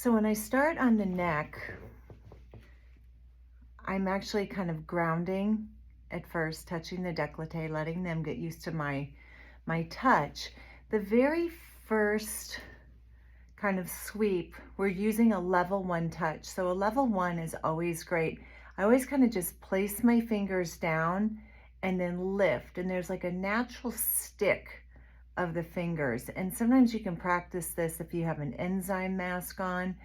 So when I start on the neck, I'm actually kind of grounding at first, touching the décolleté, letting them get used to my touch. The very first kind of sweep, we're using a level 1 touch. So a level 1 is always great. I always kind of just place my fingers down and then lift, and there's like a natural stick of the fingers. And sometimes you can practice this if you have an enzyme mask on,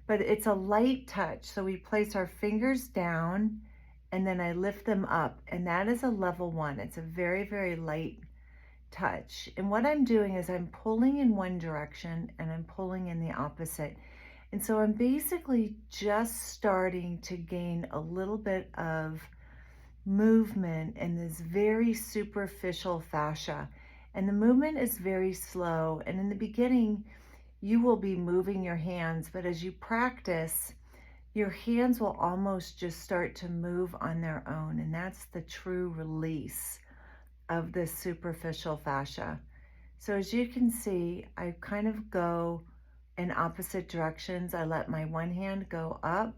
but it's a light touch. So we place our fingers down and then I lift them up, and that is a level 1. It's a very, very light touch. And what I'm doing is I'm pulling in one direction and I'm pulling in the opposite. And so I'm basically just starting to gain a little bit of movement in this very superficial fascia. And the movement is very slow. And in the beginning, you will be moving your hands, but as you practice, your hands will almost just start to move on their own. And that's the true release of this superficial fascia. So as you can see, I kind of go in opposite directions. I let my one hand go up,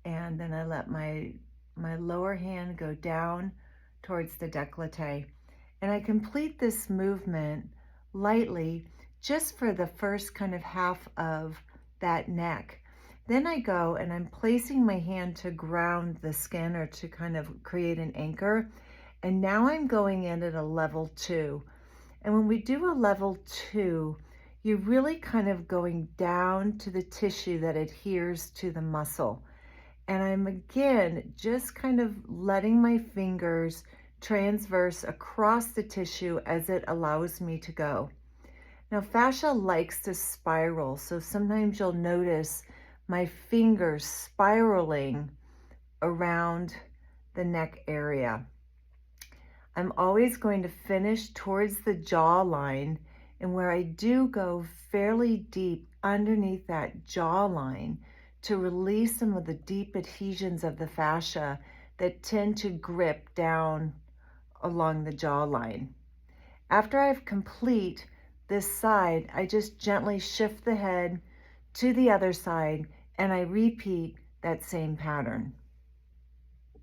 and then I let my lower hand go down towards the décolleté. And I complete this movement lightly just for the first kind of half of that neck. Then I go and I'm placing my hand to ground the skin or to kind of create an anchor. And now I'm going in at a level 2. And when we do a level 2, you're really kind of going down to the tissue that adheres to the muscle. And I'm again just kind of letting my fingers transverse across the tissue as it allows me to go. Now, fascia likes to spiral, so sometimes you'll notice my fingers spiraling around the neck area. I'm always going to finish towards the jawline, and where I do go fairly deep underneath that jawline to release some of the deep adhesions of the fascia that tend to grip down along the jawline. After I've complete this side, I just gently shift the head to the other side and I repeat that same pattern.